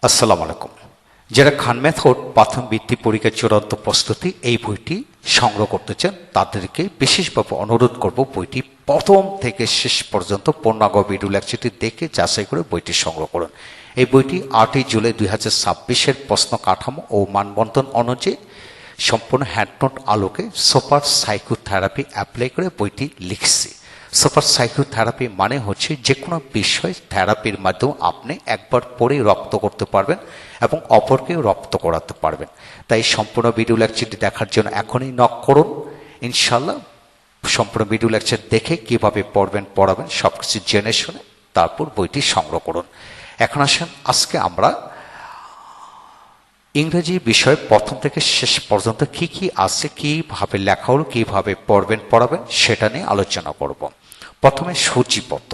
আসসালামু আলাইকুম। যারা খান মেথড প্রথম বৃত্তি পরীক্ষার চূড়ান্ত প্রস্তুতি এই বইটি সংগ্রহ করতে চান তাদেরকে বিশেষভাবে অনুরোধ করব বইটি প্রথম থেকে শেষ পর্যন্ত পূর্ণাঙ্গ ভিডিও লেকচারটি দেখে যাচাই করে বইটি সংগ্রহ করুন। এই বইটি 8 জুলাই 2026 প্রশ্ন কাঠামো ও মানবন্টন অনুযায়ী সম্পূর্ণ হ্যান্ডনোট আলোকে সুপার সাইকোথেরাপি অ্যাপ্লাই করে বইটি লিখছি। সুপার সাইকোথেরাপি মানে হচ্ছে যে কোনো বিষয় থেরাপির মাধ্যমে আপনি একবার পড়ে রপ্ত করতে পারবেন এবং অপরকেও রপ্ত করাতে পারবেন। তাই সম্পূর্ণ ভিডিও লেকচারটি দেখার জন্য এখনই নক করুন। ইনশাল্লাহ সম্পূর্ণ ভিডিও লেকচার দেখে কিভাবে পড়াবেন সবকিছু জেনে শুনে তারপর বইটি সংগ্রহ করুন। এখন আসেন, আজকে আমরা ইংরেজি বিষয় প্রথম থেকে শেষ পর্যন্ত কি কি আছে, কিভাবে লেখা হলো, কিভাবে পড়াবেন সেটা নিয়ে আলোচনা করব। প্রথমে সূচিপত্র।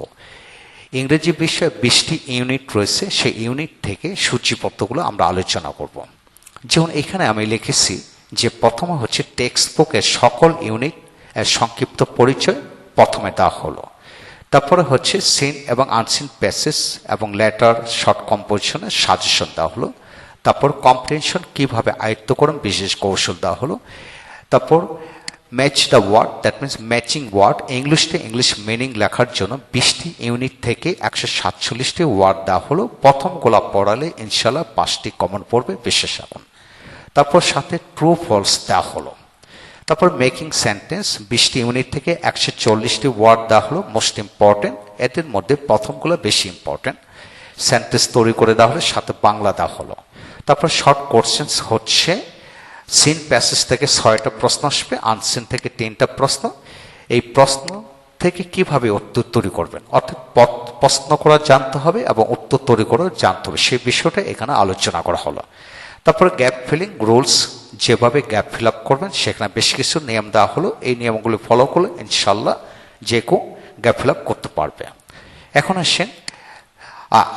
ইংরেজি বিষয়ে 20টি ইউনিট রয়েছে, সেই ইউনিট থেকে সূচিপত্রগুলো আমরা আলোচনা করব। যেমন এখানে আমি লিখেছি যে প্রথমে হচ্ছে টেক্সট বুকের সকল ইউনিট এর সংক্ষিপ্ত পরিচয় প্রথমে দেওয়া হলো। তারপরে হচ্ছে সিন এবং আনসিন প্যাসেজ এবং লেটার শর্ট কম্পোজিশনের সাজেশন দেওয়া হলো। তারপর কম্প্রিহেনশন কিভাবে আয়ত্ত করুন বিশেষ কৌশল দেওয়া হলো। তারপর match the word, that means matching word, ইংলিশে ইংলিশ মিনিং লেখার জন্য 20টি ইউনিট থেকে 147টি ওয়ার্ড দেওয়া হলো। প্রথম গোলা পড়ালে ইনশাল্লাহ 5টি কমন পড়বে বিশেষণ। তারপর সাথে ট্রু ফলস দেওয়া হলো। তারপর মেকিং সেন্টেন্স 20টি ইউনিট থেকে 140টি ওয়ার্ড দেওয়া হলো মোস্ট ইম্পর্টেন্ট, এদের মধ্যে প্রথমগুলো বেশি ইম্পর্টেন্ট। সেন্টেন্স তৈরি করে দেওয়া হলো, সাথে বাংলা দেওয়া হলো। তারপর শর্ট কোশ্চেন্স হচ্ছে সিন প্যাসেজ থেকে 6টা প্রশ্ন আসবে, আনসিন থেকে 3টা প্রশ্ন। এই প্রশ্ন থেকে কিভাবে উত্তর তৈরি করবেন, অর্থাৎ প্রশ্ন করা জানতে হবে এবং উত্তর তৈরি করা জানতে হবে, সেই বিষয়টা এখানে আলোচনা করা হলো। তারপরে গ্যাপ ফিলিং রুলস, যেভাবে গ্যাপ ফিল আপ করবেন সেখানে বেশ কিছু নিয়ম দেওয়া হলো। এই নিয়মগুলো ফলো করলে ইনশাল্লাহ যে কেউ গ্যাপ ফিল আপ করতে পারবে। এখন আসেন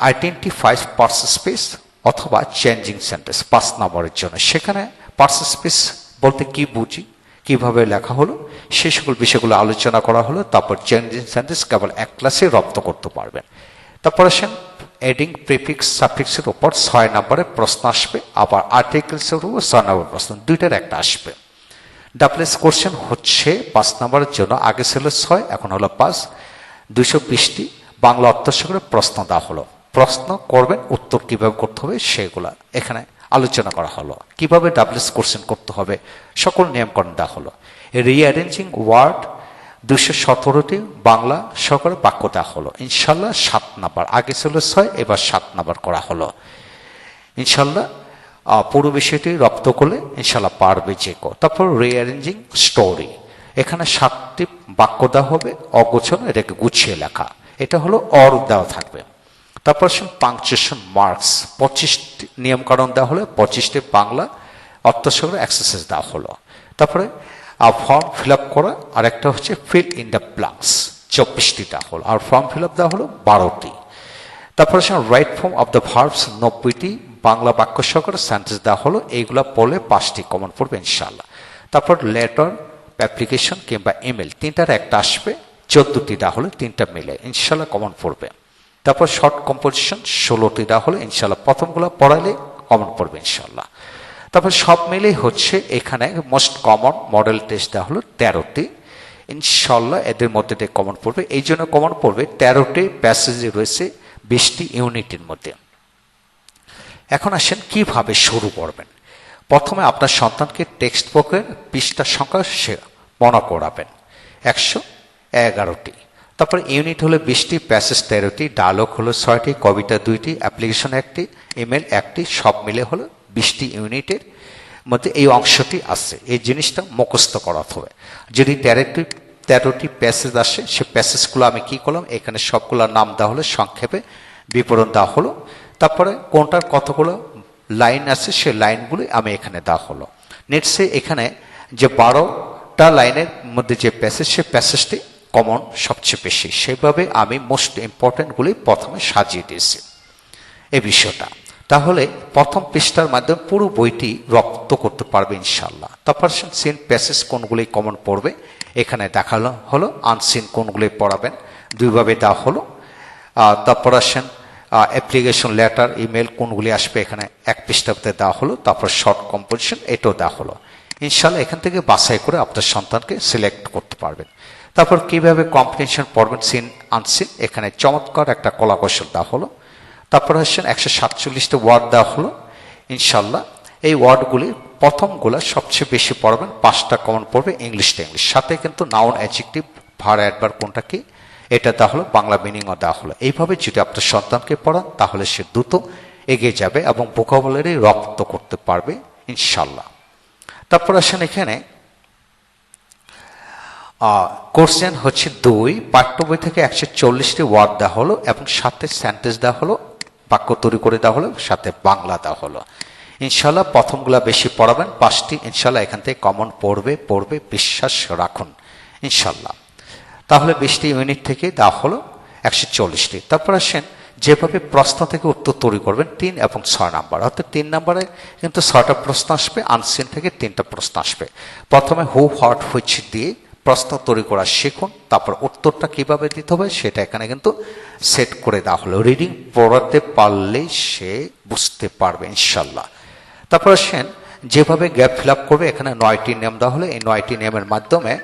আইডেন্টিফাই পার্সেস অথবা চেঞ্জিং সেন্টেন্স 5 নম্বরের জন্য। সেখানে পার্সেস বলতে কি বুঝি, কিভাবে লেখা হলো, সেই সকল বিষয়গুলো আলোচনা করা হলো। তারপর চেঞ্জিং সেন্টেন্স কেবল এক ক্লাসে রপ্ত করতে পারবেন। তারপর আসেন এডিং প্রিফিক্স সাফিক্সের উপর 6 নম্বরের প্রশ্ন আসবে, আবার আর্টিকেলসের উপর 6 নম্বর প্রশ্ন, দুইটার একটা আসবে। ডাবলএস কোশ্চেন হচ্ছে 5 নম্বরের জন্য, আগে ছিল 6 এখন হলো 5। 220টি বাংলা অর্থ করে প্রশ্ন দেওয়া হলো। প্রশ্ন করবেন, উত্তর কিভাবে করতে হবে সেগুলা এখানে আলোচনা করা হলো। কিভাবে ডাবলএস কোশ্চেন করতে হবে সকল নিয়মকানুন দেওয়া হলো। রিঅ্যারেঞ্জিং ওয়ার্ড 217টি বাংলা সহকারে বাক্য দেওয়া হলো। ইনশাল্লাহ 7 নাম্বার, আগে ছিল 6 এবার 7 নাম্বার করা হলো। ইনশাল্লাহ পুরো বিষয়টি রপ্ত করলে ইনশাল্লাহ পারবে যে কেউ। তারপর রিঅ্যারেঞ্জিং স্টোরি, এখানে 7টি বাক্য দেওয়া হবে, অগোছালো, এটাকে গুছিয়ে লেখা, এটা হলো অর দেওয়া থাকবে। তারপর পাংচুয়েশন মার্কস 25টি নিয়মকানুন দেওয়া হলো, 25টি বাংলা অর্থ সহকারে এক্সারসাইজ দেওয়া হলো। তারপরে ফর্ম ফিল আপ করা, আর একটা হচ্ছে ফিল ইন দ্য ব্ল্যাঙ্কস 24টি দেওয়া হলো, আর ফর্ম ফিল আপ দেওয়া হলো 12টি। তারপরে right form of the verbs 90টি বাংলা বাক্য সহকারে সেন্টেন্স দেওয়া হলো। এইগুলা পড়লে 5টি কমন পড়বে ইনশাল্লাহ। তারপর লেটার, অ্যাপ্লিকেশন কিংবা ইমেল 3টার একটা আসবে, 14টি দেওয়া হলো, 3টা মিলে ইনশাল্লাহ কমন পড়বে। তারপর শর্ট কম্পোজিশন 16টি দেওয়া হলো, ইনশাল্লাহ প্রথমগুলো পড়াইলে কমন পড়বে ইনশাল্লাহ। তারপর সব মিলেই হচ্ছে এখানে মোস্ট কমন মডেল টেস্ট দেওয়া হলো 13টি, ইনশাল্লাহ এদের মধ্যে দিয়ে কমন পড়বে। এই জন্য কমন পড়বে 13টি প্যাসেজে রয়েছে 20টি ইউনিটের মধ্যে। এখন আসেন কিভাবে শুরু করবেন। প্রথমে আপনার সন্তানকে টেক্সট বুকের পৃষ্ঠা সংখ্যা মনে করাবেন 111টি। তারপর ইউনিট হলো 20টি, প্যাসেজ 13টি, ডায়লগ হলো 6টি, কবিতা 2টি, অ্যাপ্লিকেশন 1টি, ইমেল 1টি, সব মিলে হলো 20টি ইউনিটের মধ্যে এই অংশটি আছে। এই জিনিসটা মুখস্থ করাতে হবে। যদি 13টি প্যাসেজ আসে, সে প্যাসেজগুলো আমি কি করলাম, এখানে সবগুলোর নাম দেওয়া হলো, সংক্ষেপে বিবরণ দেওয়া হলো। তারপরে কোনটার কতগুলো লাইন আছে সে লাইনগুলো আমি এখানে দেওয়া হলো। নেটসে এখানে যে 12টা লাইনের মধ্যে যে প্যাসেজ, সে প্যাসেজটি কমন সবচেয়ে বেশি, সেভাবে আমি মোস্ট ইম্পর্টেন্টগুলি প্রথমে সাজিয়ে দিয়েছি এই বিষয়টা। তাহলে প্রথম পৃষ্ঠার মাধ্যমে পুরো বইটি রপ্ত করতে পারবে ইনশাল্লাহ। তারপর সিন প্যাসেজ কোনগুলি কমন পড়বে এখানে দেখানো হলো, আনসিন কোনগুলি পড়াবেন দুইভাবে দেওয়া হলো। তারপর আসেন অ্যাপ্লিকেশন লেটার ইমেল কোনগুলি আসবে এখানে এক পৃষ্ঠাতে দেওয়া হলো, তারপর শর্ট কম্পোজিশন এটাও দেওয়া হলো। ইনশাল্লাহ এখান থেকে বাছাই করে আপনার সন্তানকে সিলেক্ট করতে পারবেন। তারপর কিভাবে কম্পিটিশন পড়বেন সিন আনসিন, এখানে চমৎকার একটা কলা কৌশল দেওয়া হলো। তারপর আসছেন 147টা ওয়ার্ড দেওয়া হলো। ইনশাল্লাহ এই ওয়ার্ডগুলি প্রথমগুলো সবচেয়ে বেশি পড়বেন, 5টা কমন পড়বে ইংলিশ টু ইংলিশ, সাথে কিন্তু নাউন অ্যাডজেক্টিভ ভার অ্যাডভার কোনটা কি এটা দেওয়া হলো, বাংলা মিনিংও দেওয়া হলো। এইভাবে যদি আপনার সন্তানকে পড়ান তাহলে সে দ্রুত এগিয়ে যাবে এবং ভোকাবুলারি রপ্ত করতে পারবে ইনশাল্লাহ। তারপর আসেন এখানে কোশ্চেন হচ্ছে 2, পাঠ্য বই থেকে 140টি ওয়ার্ড দেওয়া হলো এবং সাথে সেন্টেন্স দেওয়া হলো, বাক্য তৈরি করে দেওয়া হলো, সাথে বাংলা দেওয়া হলো। ইনশাল্লাহ প্রথমগুলা বেশি পড়াবেন, 5টি ইনশাল্লাহ এখান থেকে কমন পড়বে বিশ্বাস রাখুন ইনশাল্লাহ। তাহলে 20টি ইউনিট থেকে দেওয়া হলো 140টি। তারপর আসেন যেভাবে প্রশ্ন থেকে উত্তর তৈরি করবেন 3 এবং 6 নাম্বার, অর্থাৎ 3 নাম্বারে কিন্তু 6টা প্রশ্ন আসবে, আনসিন থেকে 3টা প্রশ্ন আসবে। প্রথমে হু হোয়াট হুইচ দিয়ে প্রশ্ন তৈরি করা শিখুন, তারপর উত্তরটা কিভাবে দিতে হবে সেটা এখানে কিন্তু সেট করে দেওয়া হলো। রিডিং পড়াতে পারলেই সে বুঝতে পারবে ইনশাল্লাহ। তারপর আসেন যেভাবে গ্যাপ ফিল আপ করবে, এখানে 9টি নিয়ম দেওয়া হলো। এই 9টি নিয়মের মাধ্যমে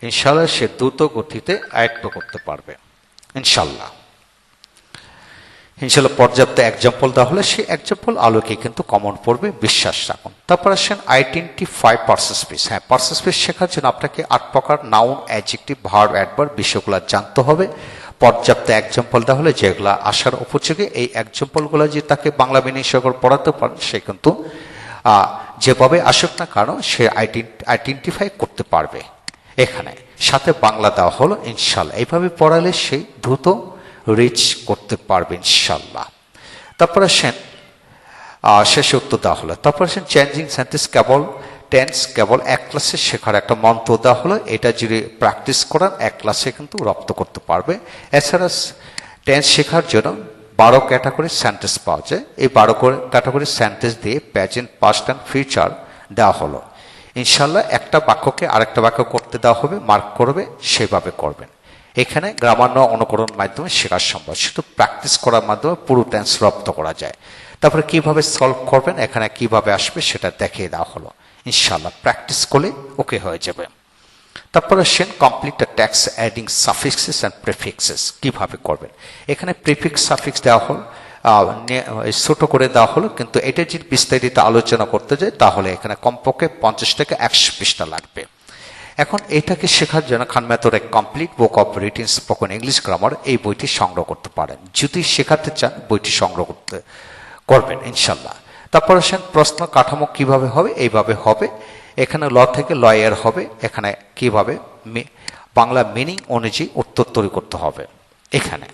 ইনশাল্লাহ সে দ্রুত গতিতে আয়ত্ত করতে পারবে ইনশাল্লাহ। পর্যাপ্ত এক্সাম্পল দেওয়া হলে সেই এক্সাম্পল আলোকে কিন্তু কমন পড়বে বিশ্বাস রাখুন। তারপর আসেন আইডেন্টিফাই পার্সন স্পেস। হ্যাঁ, পার্সন স্পেস শেখার জন্য আপনাকে 8 প্রকার নাউন অ্যাডজেক্টিভ ভার্ব অ্যাডভার্ব বিষয়গুলো জানতে হবে। পর্যাপ্ত এক্সাম্পল দেওয়া হলে যেগুলো আসার উপযোগী, এই এক্সাম্পলগুলো যে তাকে বাংলা মিনিং সহকারে পড়াতে পারেন সে কিন্তু যেভাবে আসুক না কারণ সে আইডেন্টিফাই করতে পারবে। এখানে সাথে বাংলা দেওয়া হলো ইনশাল্লাহ। এইভাবে পড়ালে সে দ্রুত রিচ করতে পারবে ইনশাল্লাহ। তারপর আসেন শেষে উত্তর দেওয়া হলো। তারপর আসেন চেঞ্জিং সেন্টেন্স টেন্স কেবল এক ক্লাসে শেখার একটা মন্ত্র দেওয়া হলো। এটা যদি প্র্যাকটিস করান এক ক্লাসে কিন্তু রপ্ত করতে পারবে। এছাড়া টেন্স শেখার জন্য 12 ক্যাটাগরি সেন্টেন্স পাওয়া যায়। এই 12 ক্যাটাগরি সেন্টেন্স দিয়ে প্রেজেন্ট পাস্ট অ্যান্ড ফিউচার দেওয়া হলো। ইনশাল্লাহ একটা বাক্যকে আরেকটা বাক্য করতে দেওয়া হবে, মার্ক করবে, সেভাবে করবেন। এখানে গ্রামার অনুকরণ মাধ্যমে শেখা সম্ভব, শুধু প্র্যাকটিস করার মাধ্যমে পুরো টেন্স রপ্ত করা যায়। তারপরে কিভাবে সলভ করবেন, এখানে কিভাবে আসবে সেটা দেখিয়ে দেওয়া হলো। ইনশাল্লাহ প্র্যাকটিস করলে ওকে হয়ে যাবে। তারপর আসেন complete the text adding suffixes and prefixes. কিভাবে করবেন, এখানে প্রিফিক্স সাফিক্স দেওয়া হল, ছোট করে দেওয়া হলো, কিন্তু এটা যদি বিস্তারিত আলোচনা করতে যায় তাহলে এখানে কমপক্ষে 50 থেকে 100 পৃষ্ঠা লাগবে। এখন এটাকে শেখার জন্য Khan method complete book of written spoken English grammar এই বইটি সংগ্রহ করতে পারেন। যদি শেখাতে চান বইটি সংগ্রহ করবেন ইনশাল্লাহ। তারপর আসেন প্রশ্ন কাঠামো কিভাবে হবে, এইভাবে হবে। এখানে ল থেকে লয়ের হবে, এখানে কিভাবে বাংলা মিনিং অনুযায়ী উত্তর তৈরি করতে হবে। এখানে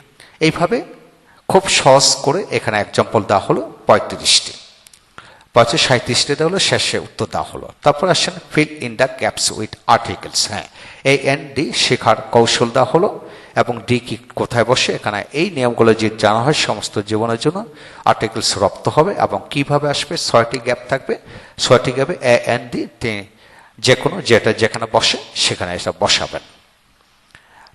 এইভাবে খুব সহজ করে এখানে এক্সাম্পল দেওয়া হলো 35টি, 37টি দেওয়া হলো, শেষে উত্তর দেওয়া হলো। তারপর আসেন fill in the gaps with articles. হ্যাঁ, এই এন ডি শেখার কৌশল দেওয়া হলো এবং ডি কি কোথায় বসে, এখানে এই নিয়মগুলো যে জানা হয় সমস্ত জীবনের জন্য আর্টিকেলস রপ্ত হবে এবং কিভাবে আসবে 6টি গ্যাপ থাকবে, 6টি গ্যাপে এ এন ডি যে কোনো যেটা যেখানে বসে সেখানে এসে বসাবেন।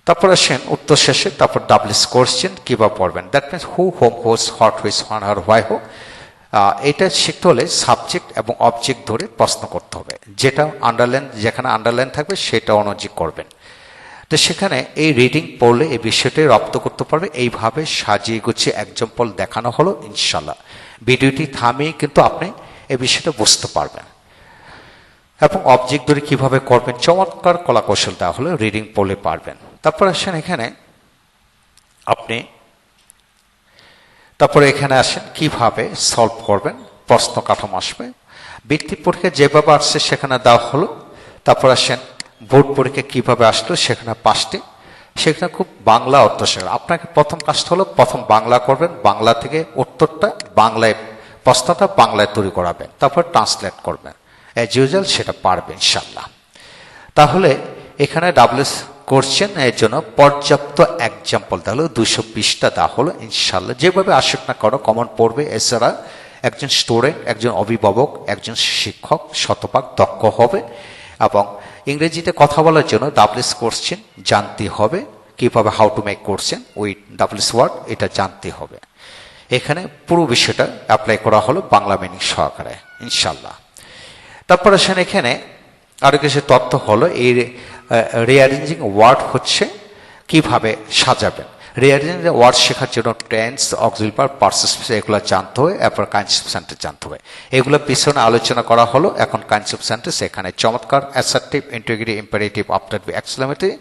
তারপর আসেন উত্তর শেষে, তারপর ডাবলিস কোশ্চেন কিভাবে পড়বেন, that means who whom whose what which when আর হোয়াই হো। এটা শিখতে হলে সাবজেক্ট এবং অবজেক্ট ধরে প্রশ্ন করতে হবে, যেটা আন্ডারলাইন যেখানে আন্ডারলাইন থাকবে সেটা অনুযায়ী করবেন। তো সেখানে এই রিডিং পড়লে এই বিষয়টাই রপ্ত করতে পারবে। এইভাবে সাজিয়ে গুছিয়ে এক্সাম্পল দেখানো হলো ইনশাল্লাহ। ভিডিওটি থামিয়ে কিন্তু আপনি এই বিষয়টা বুঝতে পারবেন এবং অবজেক্ট ধরে কিভাবে করবেন চমৎকার কলা কৌশল দেওয়া হলো, রিডিং পড়লে পারবেন। তারপর আসেন এখানে আপনি তারপরে এখানে আসেন কিভাবে সলভ করবেন, প্রশ্ন কাঠামো আসবে। বৃত্তি পরীক্ষা যেভাবে আসছে সেখানে দেওয়া হলো। তারপর আসেন বোর্ড পরীক্ষা কিভাবে আসলো, সেখানে 5টি, সেখানে খুব বাংলা অর্থ শেখা। আপনাকে প্রথম কাজটা হলো প্রথম বাংলা করবেন, বাংলা থেকে উত্তরটা বাংলায়, প্রশ্নটা বাংলায় তৈরি করাবেন, তারপর ট্রান্সলেট করবেন। অ্যাজ ইউজুয়াল সেটা পারবেন ইনশাল্লাহ। তাহলে এখানে ডাবলএস কোশ্চেন এর জন্য পর্যাপ্ত এক্সাম্পল তাহলে 220টা দেওয়া হলো ইনশাল্লাহ। যেভাবে আসুক না করো কমন পড়বে। এছাড়া একজন স্টুডেন্ট, একজন অভিভাবক, একজন শিক্ষক শতভাগ দক্ষ হবে এবং ইংরেজিতে কথা বলার জন্য ডাবলএস কোশ্চেন জানতে হবে। কিভাবে how to make question with double S word এটা জানতে হবে। এখানে পুরো বিষয়টা অ্যাপ্লাই করা হলো বাংলা মিনিং সহকারে ইনশাল্লাহ। তারপর আসেন এখানে আরো কিছু তথ্য হলো এই রিঅ্যারেঞ্জিং ওয়ার্ড হচ্ছে কিভাবে সাজাবেন। রিঅ্যারেঞ্জিং ওয়ার্ড শেখার জন্য টেন্স, অক্সিলারি ভার্ব, পার্টিসিপেন্ট এগুলো জানতে হবে, এরপর কাইন্ডস অফ সেন্টেন্স জানতে হবে। এগুলো পিছনে আলোচনা করা হলো। এখন কাইন্ডস অফ সেন্টেন্স এখানে চমৎকার অ্যাসার্টিভ, ইন্টিগ্রেটিভ, ইম্পারেটিভ, আফটারটিভ, এক্সক্লেমেটরি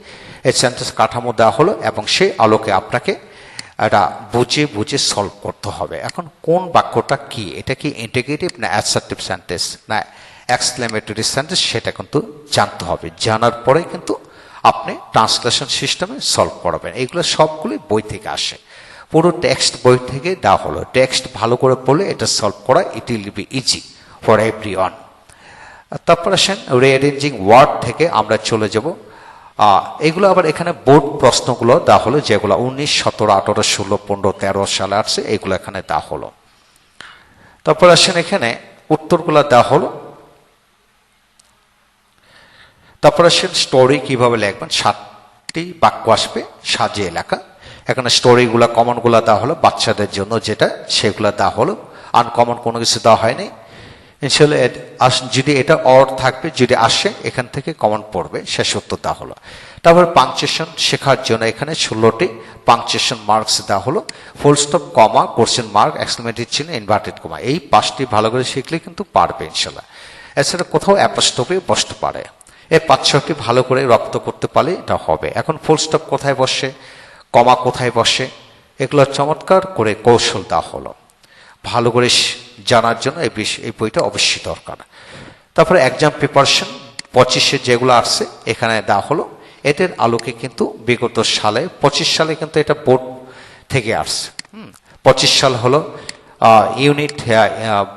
এই সেন্টেন্স কাঠামো দেওয়া হলো এবং সেই আলোকে আপনাকে এটা বুঝে বুঝে সলভ করতে হবে। এখন কোন বাক্যটা কি, এটা কি ইন্টিগ্রেটিভ না অ্যাসার্টিভ সেন্টেন্স না এক্সক্লেমেটরি সেন্টেন্স, সেটা কিন্তু জানতে হবে। জানার পরে কিন্তু আপনি ট্রান্সলেশন সিস্টেমে সলভ করাবেন। এগুলো সবগুলোই বই থেকে আসে, পুরো টেক্সট বই থেকে দেওয়া হলো। টেক্সট ভালো করে পড়লে এটা সলভ করা it will be easy for everyone. তারপর আসেন রিঅ্যারেঞ্জিং ওয়ার্ড থেকে আমরা চলে যাব। এগুলো আবার এখানে বোর্ড প্রশ্নগুলো দেওয়া হলো, যেগুলো 19, 17, 18, 16, 15, 13 সালে আসছে, এগুলো এখানে দেওয়া হলো। তারপর আসেন এখানে উত্তরগুলো দেওয়া হলো। তারপর আসেন স্টোরি কিভাবে লিখবেন, 7টি বাক্য আসবে সাজিয়ে লেখা। এখানে স্টোরিগুলো কমনগুলো দেওয়া হলো বাচ্চাদের জন্য, যেটা সেগুলো দেওয়া হলো। আনকমন কোনো কিছু দেওয়া হয়নি ইনশাল্লাহ। যদি এটা অর থাকবে, যদি আসে এখান থেকে কমন পড়বে, শেষ উত্তর দেওয়া হলো। তারপর পাংচুয়েশন শেখার জন্য এখানে 16টি পাংচুয়েশন মার্কস দেওয়া হলো। ফুল স্টপ, কমা, কোশ্চেন মার্ক, এক্সক্লেমেটরি চিহ্ন, ইনভার্টেড কমা, এই 5টি ভালো করে শিখলে কিন্তু পারবে ইনশাল্লাহ। এছাড়া কোথাও অ্যাপোস্ট্রফি বসতে পারে, এই 5-6টি ভালো করে রপ্ত করতে পারলে এটা হবে। এখন ফুল স্টপ কোথায় বসে, কমা কোথায় বসে, এগুলো চমৎকার করে কৌশল দেওয়া হলো। ভালো করে জানার জন্য এই বইটা অবশ্যই দরকার। তারপরে এক্সাম প্রিপারেশন 25-এ যেগুলো আসছে এখানে দেওয়া হলো। এদের আলোকে কিন্তু বিগত সালে 25 সালে কিন্তু এটা বোর্ড থেকে আসছে। 25 সাল হলো ইউনিট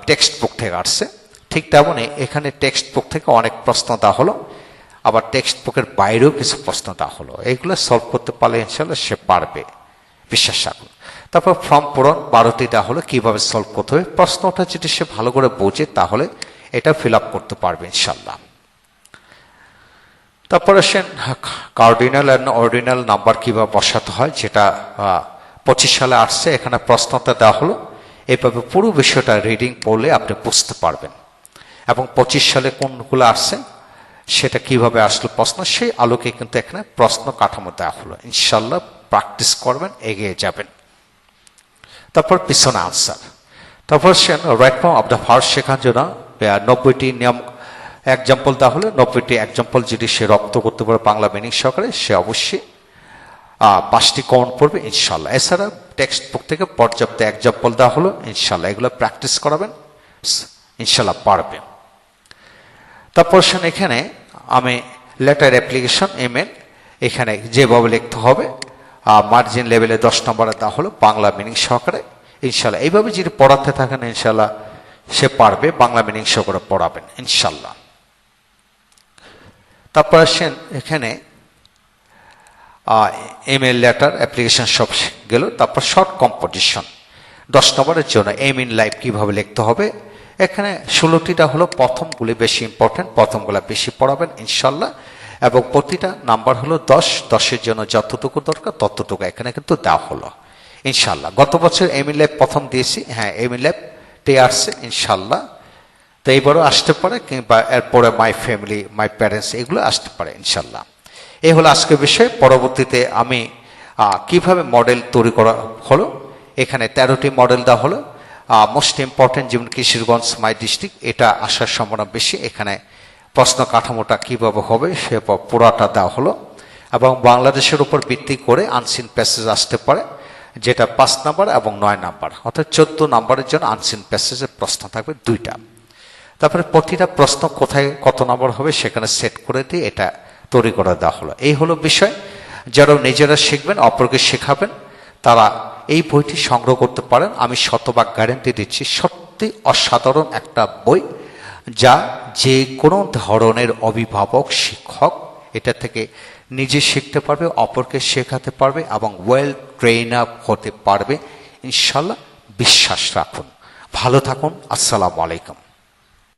টেক্সট বুক থেকে আসছে। ঠিক তেমনই এখানে টেক্সট বুক থেকে অনেক প্রশ্ন দেওয়া হলো, আবার টেক্সট বুকের বাইরেও কিছু প্রশ্ন দেওয়া হলো। এইগুলো সলভ করতে পারলে ইনশাল্লাহ সে পারবে, বিশ্বাস রাখুন। তারপর ফর্ম পূরণ 12টি দেওয়া হলো, কিভাবে সলভ করতে হবে। প্রশ্নটা যদি সে ভালো করে বোঝে তাহলে এটা ফিল আপ করতে পারবে ইনশাল্লাহ। তারপর আসেন কার্ডিনাল অ্যান্ড অর্ডিনাল নাম্বার কিভাবে বসাতে হয়, যেটা 25 সালে আসছে। এখানে প্রশ্নটা দেওয়া হলো। এইভাবে পুরো বিষয়টা রিডিং পড়লে আপনি বুঝতে পারবেন এবং 25 সালে কোনগুলো আসছে সেটা কিভাবে আসলো প্রশ্ন, সেই আলোকে কিন্তু এখানে প্রশ্ন কাঠামো দেওয়া হলো। ইনশাল্লাহ প্র্যাকটিস করবেন, এগিয়ে যাবেন। তারপর পিছনে আনসার। তারপর right form of the first শেখার জন্য 90টি নিয়ম এক্সাম্পল দেওয়া হলো। 90টি এক্সাম্পল যদি সে রপ্ত করতে পারে বাংলা মিনিং সহকারে, সে অবশ্যই 5টি কমন পড়বে ইনশাল্লাহ। এছাড়া টেক্সট বুক থেকে পর্যাপ্ত এক্সাম্পল দেওয়া হলো ইনশাল্লাহ। এগুলো প্র্যাকটিস করাবেন, ইনশাল্লাহ পারবে। তারপর এখানে আমি লেটার অ্যাপ্লিকেশন ইমেল এখানে যেভাবে লিখতে হবে, মার্জিন লেভেলে 10 নম্বরে দেওয়া হলো বাংলা মিনিং সহকারে ইনশাল্লাহ। এইভাবে যদি পড়াতে থাকেন ইনশাল্লাহ সে পারবে, বাংলা মিনিং সহকারে পড়াবেন ইনশাল্লাহ। তারপর আসেন এখানে ইমেল, লেটার, অ্যাপ্লিকেশন সব গেল। তারপর শর্ট কম্পোজিশন 10 নম্বরের জন্য এম ইন লাইফ কিভাবে লিখতে হবে। এখানে 16টিটা হলো প্রথমগুলি বেশি ইম্পর্টেন্ট, প্রথমগুলো বেশি পড়াবেন ইনশাল্লাহ। এবং প্রতিটা নাম্বার হলো 10, 10-এর জন্য যতটুকু দরকার ততটুকু এখানে কিন্তু দেওয়া হলো ইনশাল্লাহ। গত বছর এম ইন লাইফ প্রথম দিয়েছি, হ্যাঁ এম ইন লাইফ আসছে ইনশাল্লাহ। তো এইবারও আসতে পারে, কিংবা এরপরে মাই ফ্যামিলি, মাই প্যারেন্টস, এগুলো আসতে পারে ইনশাল্লাহ। এই হলো আজকের বিষয়। পরবর্তীতে আমি কিভাবে মডেল তৈরি করা হলো, এখানে 13টি মডেল দেওয়া হলো। মোস্ট ইম্পর্টেন্ট যেমন কিশোরগঞ্জ মাই ডিস্ট্রিক্ট, এটা আসার সম্ভাবনা বেশি। এখানে প্রশ্ন কাঠামোটা কিভাবে হবে সে পুরাটা দেওয়া হলো। এবং বাংলাদেশের উপর ভিত্তি করে আনসিন প্যাসেজ আসতে পারে, যেটা 5 নাম্বার এবং 9 নাম্বার, অর্থাৎ 14 নাম্বারের জন্য আনসিন প্যাসেজের প্রশ্ন থাকবে 2টা। তারপরে প্রতিটা প্রশ্ন কোথায় কত নাম্বার হবে সেখানে সেট করে দিয়ে এটা তৈরি করে দেওয়া হলো। এই হলো বিষয়। যারা নিজেরা শিখবেন, অপরকে শেখাবেন, তারা এই বইটি সংগ্রহ করতে পারেন। আমি শতভাগ গ্যারেন্টি দিচ্ছি, সত্যি অসাধারণ একটা বই, যা যে কোনো ধরনের অভিভাবক, শিক্ষক এটা থেকে নিজে শিখতে পারবে, অপরকে শেখাতে পারবে এবং ওয়েল ট্রেন আপ হতে পারবে ইনশাল্লাহ। বিশ্বাস রাখুন। ভালো থাকুন। আসসালামু আলাইকুম।